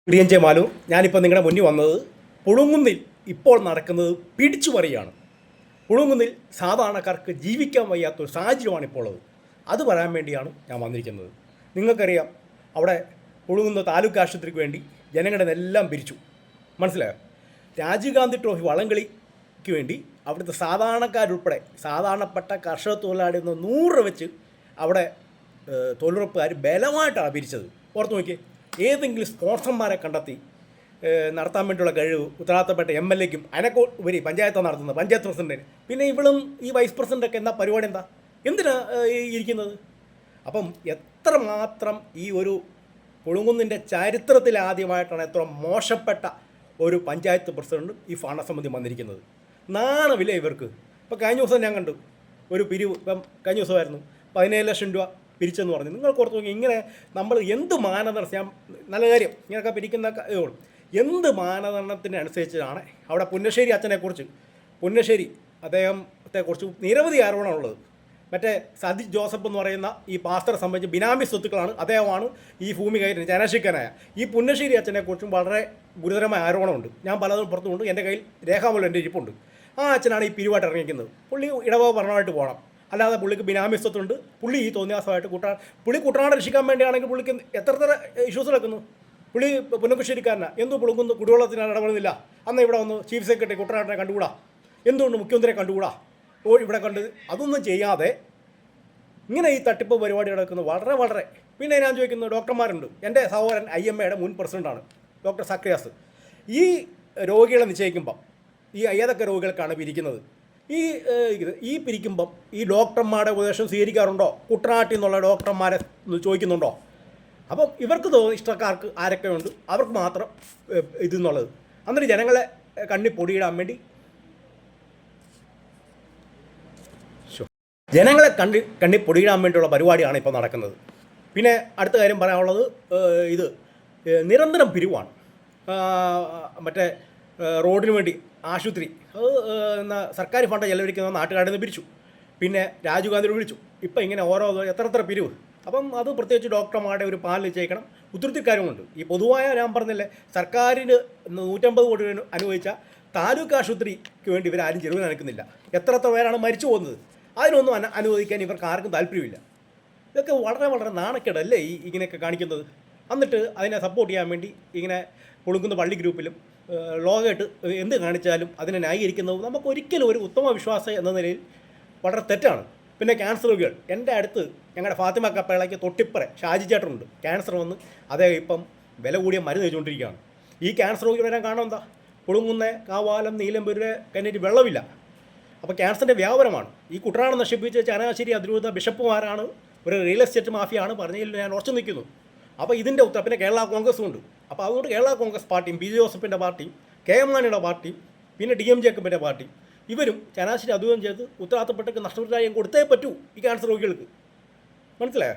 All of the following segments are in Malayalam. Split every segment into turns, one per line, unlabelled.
പ്രിയഞ്ചെ മാലു, ഞാനിപ്പോൾ നിങ്ങളുടെ മുന്നിൽ വന്നത് പുളുങ്കുന്നിൽ ഇപ്പോൾ നടക്കുന്നത് പിടിച്ചുപറിയാണ്. പുളുങ്കുന്നിൽ സാധാരണക്കാർക്ക് ജീവിക്കാൻ വയ്യാത്തൊരു സാഹചര്യമാണ് ഇപ്പോൾ ഉള്ളത്. അത് പറയാൻ വേണ്ടിയാണ് ഞാൻ വന്നിരിക്കുന്നത്. നിങ്ങൾക്കറിയാം, അവിടെ പുളുങ്കുന്ന് താലൂക്ക് ആശുപത്രിക്ക് വേണ്ടി ജനങ്ങളുടെ എല്ലാം പിരിച്ചു. മനസ്സിലായോ? രാജീവ് ഗാന്ധി ട്രോഫി വള്ളംകളിക്ക് വേണ്ടി അവിടുത്തെ സാധാരണക്കാരുൾപ്പെടെ സാധാരണപ്പെട്ട കർഷക തൊഴിലാളിയിൽ നിന്ന് 100 രൂപ വെച്ച് അവിടെ തൊഴിലുറപ്പുകാർ ബലമായിട്ടാണ് പിരിച്ചത്. ഓർത്ത് നോക്കിയേ, ഏതെങ്കിലും സ്പോൺസർമാരെ കണ്ടെത്തി നടത്താൻ വേണ്ടിയുള്ള കഴിവ് ഉത്തരവാദിത്തപ്പെട്ട MLAക്കും അതിനൊക്കെ ഉപരി പഞ്ചായത്താണ് നടത്തുന്നത്, പഞ്ചായത്ത് പ്രസിഡൻറ്റിന്. പിന്നെ ഇവളും ഈ വൈസ് പ്രസിഡൻ്റൊക്കെ എന്താ പരിപാടി, എന്തിനാ ഇരിക്കുന്നത്? അപ്പം എത്രമാത്രം ഈ ഒരു പുളുങ്കുന്നിൻ്റെ ചരിത്രത്തിൽ ആദ്യമായിട്ടാണ് എത്ര മോശപ്പെട്ട ഒരു പഞ്ചായത്ത് പ്രസിഡൻറ്റും ഈ ഭരണസമിതി വന്നിരിക്കുന്നത്. നാണമില്ല ഇവർക്ക്. ഇപ്പോൾ കഴിഞ്ഞ ദിവസം ഞാൻ കണ്ടു ഒരു പിരിവ്. ഇപ്പം കഴിഞ്ഞ ദിവസമായിരുന്നു 17 ലക്ഷം രൂപ പിരിച്ചെന്ന് പറഞ്ഞു. നിങ്ങൾ ഓർത്ത് നോക്കി, ഇങ്ങനെ നമ്മൾ എന്ത് മാനദണ്ഡം, ഞാൻ നല്ല കാര്യം ഇങ്ങനെയൊക്കെ പിരിക്കുന്ന എന്ത് മാനദണ്ഡത്തിനനുസരിച്ചാണ് അവിടെ പുന്നശ്ശേരി അച്ഛനെക്കുറിച്ച്, പുന്നശ്ശേരി അദ്ദേഹത്തെക്കുറിച്ച് നിരവധി ആരോപണമുള്ളത്. മറ്റേ സതി ജോസഫ് എന്ന് പറയുന്ന ഈ പാസ്റ്ററെ സംബന്ധിച്ച് ബിനാമി സ്വത്തുക്കളാണ്, അദ്ദേഹമാണ് ഈ ഭൂമി കയറ്റി ചനാശിക്കാനായ. ഈ പുന്നശ്ശേരി അച്ഛനെക്കുറിച്ചും വളരെ ഗുരുതരമായ ആരോപണമുണ്ട്. ഞാൻ പലതും പുറത്തുകൊണ്ട് എൻ്റെ കയ്യിൽ രേഖാമൂലം എൻ്റെ ഇരിപ്പുണ്ട്. ആ അച്ഛനാണ് ഈ പിരിവായിട്ട് ഇറങ്ങിയിരിക്കുന്നത്. പുള്ളി ഇടവ ഭരണമായിട്ട് പോകണം, അല്ലാതെ പുള്ളിക്ക് ബിനാമി സ്വത്തുണ്ട്. പുള്ളി ഈ തോന്നിയാസമായിട്ട് പുള്ളി കുട്ടനാട് രക്ഷിക്കാൻ വേണ്ടിയാണെങ്കിൽ പുള്ളിക്ക് എത്ര ഇഷ്യൂസ് നടക്കുന്നു. പുള്ളി പുന്നശ്ശേരിക്കാരനാണ്. എന്തോ പുളുങ്കുന്നു കുടിവെള്ളത്തിനാണ് ഇടപെടുന്നില്ല. അന്ന് ഇവിടെ വന്ന് ചീഫ് സെക്രട്ടറി കുട്ടനാട്ടിനെ കണ്ടുകൂടാ, എന്തുകൊണ്ട് മുഖ്യമന്ത്രിയെ കണ്ടുകൂടാ, ഇവിടെ കണ്ട് അതൊന്നും ചെയ്യാതെ ഇങ്ങനെ ഈ തട്ടിപ്പ് പരിപാടി നടക്കുന്നത് വളരെ. പിന്നെ ഞാൻ ചോദിക്കുന്നത്, ഡോക്ടർമാരുണ്ട്. എൻ്റെ സഹോദരൻ IMAയുടെ മുൻ പ്രസിഡൻ്റാണ് ഡോക്ടർ സക്രിയാസ്. ഈ രോഗികളെ നിശ്ചയിക്കുമ്പം ഈ ഏതൊക്കെ രോഗികൾക്കാണ് പിരിക്കുന്നത്, ഈ പിരിക്കുമ്പം ഈ ഡോക്ടർമാരുടെ ഉപദേശം സ്വീകരിക്കാറുണ്ടോ? കുട്ടനാട്ടിൽ നിന്നുള്ള ഡോക്ടർമാരെ ചോദിക്കുന്നുണ്ടോ? അപ്പം ഇവർക്ക് തോന്നുന്ന ഇഷ്ടക്കാർക്ക് ആരൊക്കെയുണ്ട് അവർക്ക് മാത്രം ഇതെന്നുള്ളത്. എന്നിട്ട് ജനങ്ങളെ കണ്ണിൽ പൊടിയിടാൻ വേണ്ടി കണ്ണിൽ പൊടിയിടാൻ വേണ്ടിയുള്ള പരിപാടിയാണ് ഇപ്പോൾ നടക്കുന്നത്. പിന്നെ അടുത്ത കാര്യം പറയാനുള്ളത്, ഇത് നിരന്തരം പിരിവാണ്. മറ്റേ റോഡിന് വേണ്ടി ആശുപത്രി സർക്കാർ ഫണ്ട് ചെലവഴിക്കുന്ന നാട്ടുകാരിൽ നിന്ന് പിരിച്ചു. പിന്നെ രാജീവ് ഗാന്ധിയോട് വിളിച്ചു. ഇപ്പം ഇങ്ങനെ ഓരോ എത്ര പിരിവ്. അപ്പം അത് പ്രത്യേകിച്ച് ഡോക്ടർമാരുടെ ഒരു പാൽ നിശ്ചയിക്കണം. ഉത്തരത്തിക്കാരുമുണ്ട്. ഈ പൊതുവായ ഞാൻ പറഞ്ഞില്ലേ, സർക്കാരിന് 150 കോടി അനുവദിച്ച താലൂക്ക് ആശുപത്രിക്ക് വേണ്ടി ഇവരാരും ചെലവ് നനക്കുന്നില്ല. എത്ര പേരാണ് മരിച്ചു പോകുന്നത്, അതിനൊന്നും അനുവദിക്കാൻ ഇവർക്ക് ആർക്കും താല്പര്യമില്ല. ഇതൊക്കെ വളരെ നാണക്കേടല്ലേ ഇങ്ങനെയൊക്കെ കാണിക്കുന്നത്. എന്നിട്ട് അതിനെ സപ്പോർട്ട് ചെയ്യാൻ വേണ്ടി ഇങ്ങനെ പുളുങ്കുന്ന പള്ളി ഗ്രൂപ്പിലും ലോകമായിട്ട് എന്ത് കാണിച്ചാലും അതിനെ ന്യായീകരിക്കുന്നത് നമുക്ക് ഒരിക്കലും ഒരു ഉത്തമ വിശ്വാസം എന്ന നിലയിൽ വളരെ തെറ്റാണ്. പിന്നെ ക്യാൻസർ രോഗികൾ, എൻ്റെ അടുത്ത് ഞങ്ങളുടെ ഫാത്തിമ കപ്പേളയ്ക്ക് തൊട്ടിപ്പറ ഷാജി ചേട്ടനുണ്ട്. ക്യാൻസർ വന്ന് അദ്ദേഹം ഇപ്പം വില കൂടിയ മരുന്ന് കഴിച്ചുകൊണ്ടിരിക്കുകയാണ്. ഈ ക്യാൻസർ രോഗി വരാൻ കാരണം എന്താ? പുളുങ്കുന്ന കാവാലം നീലമ്പൂരിലെ കന്നിട്ട് വെള്ളമില്ല. അപ്പോൾ ക്യാൻസറിൻ്റെ വ്യാപനമാണ്. ഈ കുട്ടനാട് നശിപ്പിച്ച് ചങ്ങനാശ്ശേരി അതിരൂപത ബിഷപ്പുമാരാണ്, ഒരു റിയൽ എസ്റ്റേറ്റ് മാഫിയാണ് പറഞ്ഞതിൽ ഞാൻ ഉറച്ചു നിൽക്കുന്നു. അപ്പോൾ ഇതിൻ്റെ ഉത്തരം പിന്നെ കേരള കോൺഗ്രസും ഉണ്ട്. അപ്പോൾ അതുകൊണ്ട് കേരള കോൺഗ്രസ് പാർട്ടിയും PJ ജോസഫിൻ്റെ പാർട്ടിയും KM മാണിയുടെ പാർട്ടിയും പിന്നെ DM ജേക്കബിൻ്റെ പാർട്ടിയും ഇവരും ചങ്ങനാശ്ശേരി അതും ചെയ്ത് ഉത്തരവാദിത്തപ്പെട്ട നഷ്ടപരിഹാരം കൊടുത്തേ പറ്റൂ ഈ ക്യാൻസർ രോഗികൾക്ക്. മനസ്സിലായോ?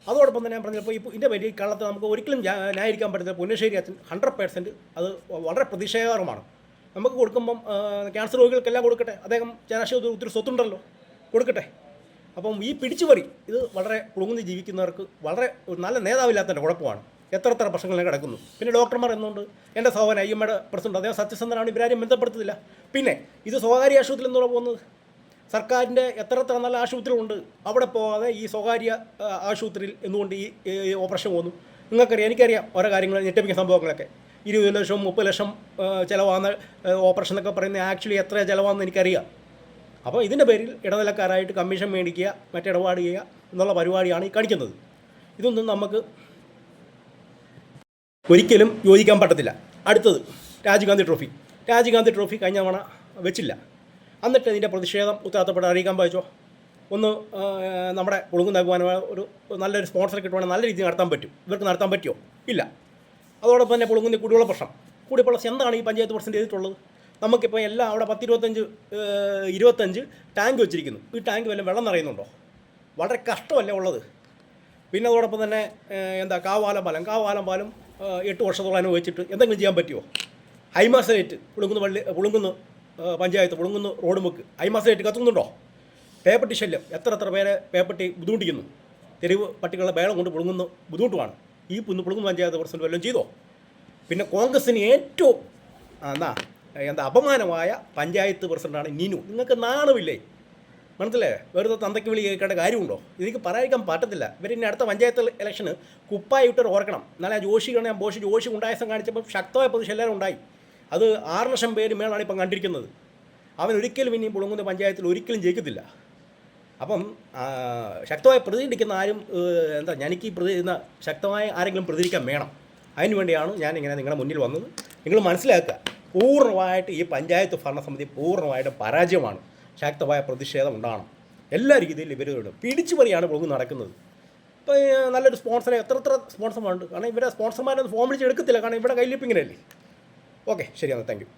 അതോടൊപ്പം തന്നെ ഞാൻ പറഞ്ഞപ്പോൾ ഇപ്പോൾ ഇതിൻ്റെ പേരിൽ കള്ളത്തെ നമുക്ക് ഒരിക്കലും ന്യായീകരിക്കാൻ പറ്റുന്ന പുന്നശ്ശേരി അച്ഛൻ 100% അത് വളരെ പ്രതിഷേധകരമാണ്. നമുക്ക് കൊടുക്കുമ്പം ക്യാൻസർ രോഗികൾക്കെല്ലാം കൊടുക്കട്ടെ. അദ്ദേഹം ചങ്ങനാശ്ശേരി ഒത്തിരി സ്വത്തുണ്ടല്ലോ, കൊടുക്കട്ടെ. അപ്പം ഈ പിടിച്ചുപറി ഇത് വളരെ പുളുങ്ങി ജീവിക്കുന്നവർക്ക് വളരെ നല്ല നേതാവില്ലാത്തതിൻ്റെ കുഴപ്പമാണ്. എത്ര പ്രശ്നങ്ങളിൽ കിടക്കുന്നു. പിന്നെ ഡോക്ടർമാർ എന്നുകൊണ്ട് എൻ്റെ സഹോദരൻ IMAയുടെ പ്രസിഡന്റ്, അദ്ദേഹം സത്യസന്ധനാണ്, ഇവരാരും ബന്ധപ്പെടുത്തില്ല. പിന്നെ ഇത് സ്വകാര്യ ആശുപത്രിയിൽ നിന്നുള്ള പോകുന്നത്. സർക്കാരിൻ്റെ എത്ര നല്ല ആശുപത്രികളുണ്ട്, അവിടെ പോകാതെ ഈ സ്വകാര്യ ആശുപത്രിയിൽ എന്നുകൊണ്ട് ഈ ഓപ്പറേഷൻ പോകുന്നു. നിങ്ങൾക്കറിയാം, എനിക്കറിയാം ഓരോ കാര്യങ്ങൾ, ഞെട്ടിപ്പിക്കുന്ന സംഭവങ്ങളൊക്കെ. 20 ലക്ഷം 30 ലക്ഷം ചിലവാകുന്ന ഓപ്പറേഷൻ എന്നൊക്കെ പറയുന്നത് ആക്ച്വലി എത്ര ചിലവാണെന്ന് എനിക്കറിയാം. അപ്പോൾ ഇതിൻ്റെ പേരിൽ ഇടനിലക്കാരായിട്ട് കമ്മീഷൻ മേടിക്കുക, മറ്റിടപാട് ചെയ്യുക എന്നുള്ള പരിപാടിയാണ് ഈ കാണിക്കുന്നത്. ഇതൊന്നും നമുക്ക് ഒരിക്കലും യോജിക്കാൻ പറ്റത്തില്ല. അടുത്തത് രാജീവ് ഗാന്ധി ട്രോഫി കഴിഞ്ഞ തവണ വെച്ചില്ല. എന്നിട്ട് ഇതിൻ്റെ പ്രതിഷേധം ഉത്തരവാദിത്തപ്പെട്ട് അറിയിക്കാൻ പറ്റുമോ? ഒന്ന് നമ്മുടെ പുളുങ്കുന്ന ഒരു നല്ലൊരു സ്പോൺസർ കിട്ടുവാണെങ്കിൽ നല്ല രീതിയിൽ നടത്താൻ പറ്റും. ഇവർക്ക് നടത്താൻ പറ്റുമോ? ഇല്ല. അതോടൊപ്പം തന്നെ പുളുങ്കുന്ന കുടിവെള്ള പ്രശ്നം എന്താണ് ഈ പഞ്ചായത്ത് പ്രസിഡന്റ് ചെയ്തിട്ടുള്ളത്? നമുക്കിപ്പോൾ എല്ലാം അവിടെ 25 ടാങ്ക് വെച്ചിരിക്കുന്നു. ഈ ടാങ്ക് വല്ല വെള്ളം നിറയുന്നുണ്ടോ? വളരെ കഷ്ടമല്ലേ ഉള്ളത്. പിന്നെ അതോടൊപ്പം തന്നെ കാവാലം പാലം 8 വർഷത്തോളം അനുഭവിച്ചിട്ട് എന്തെങ്കിലും ചെയ്യാൻ പറ്റുമോ? ഹൈമാസേറ്റ് പുളുങ്കുന്ന് പഞ്ചായത്ത് പുളുങ്കുന്ന് റോഡ് മുക്ക് ഹൈമാസേറ്റ് കത്തുന്നുണ്ടോ? പേപ്പട്ടി ശല്യം, എത്ര പേരെ പേപ്പട്ടി ബുദ്ധിമുട്ടിക്കുന്നു. തെരുവ് പട്ടികളുടെ ബേളം കൊണ്ട് പുളുങ്ങുന്ന ബുദ്ധിമുട്ടുമാണ്. ഈ പുളുങ്കുന്ന് പഞ്ചായത്ത് പ്രസിഡന്റ് വല്ലതും ചെയ്തോ? പിന്നെ കോൺഗ്രസ്സിന് ഏറ്റവും എന്താ അപമാനമായ പഞ്ചായത്ത് പ്രസിഡൻ്റാണ് നിനു. നിങ്ങൾക്ക് നാണമില്ലേ? മനസ്സിലായേ? വെറുതെ തന്തയ്ക്ക് വിളി കേൾക്കേണ്ട കാര്യമുണ്ടോ? എനിക്ക് പറയാൻ പറ്റത്തില്ല. ഇവരിനി അടുത്ത പഞ്ചായത്ത് ഇലക്ഷന് കുപ്പായി ഇട്ടൊരു ഓർക്കണം. എന്നാലും ജോഷി ഉണ്ടായസം കാണിച്ചപ്പോൾ ശക്തമായ പ്രതിഷേധം എല്ലാവരും ഉണ്ടായി. അത് 6 ലക്ഷം പേര് മേളാണ് ഇപ്പം കണ്ടിരിക്കുന്നത്. അവൻ ഒരിക്കലും ഇനി പുളുങ്ങുന്ന പഞ്ചായത്തിൽ ഒരിക്കലും ജയിക്കത്തില്ല. അപ്പം ശക്തമായി പ്രതികരിക്കുന്ന ആരും എനിക്ക് ശക്തമായ ആരെങ്കിലും പ്രതികരിക്കാൻ വേണം. അതിന് വേണ്ടിയാണ് ഞാനിങ്ങനെ നിങ്ങളുടെ മുന്നിൽ വന്നത്. നിങ്ങൾ മനസ്സിലാക്കുക, പൂർണ്ണമായിട്ട് ഈ പഞ്ചായത്ത് ഭരണസമിതി പൂർണ്ണമായിട്ട് പരാജയമാണ്. ശക്തമായ പ്രതിഷേധം ഉണ്ടാകണം. എല്ലാ രീതിയിലും ഇവരോട് പിടിച്ചുപറിയാണ് പുളുങ്ങ് നടക്കുന്നത്. ഇപ്പോൾ നല്ലൊരു സ്പോൺസറെ എത്ര സ്പോൺസർമാരുണ്ട്. കാരണം ഇവരെ സ്പോൺസർമാരൊന്നും ഫോം വിളിച്ച് എടുക്കത്തില്ല. കാരണം ഇവിടെ കയ്യിലിപ്പിങ്ങനെയല്ലേ. ഓക്കെ, ശരിയാണ്. Thank you.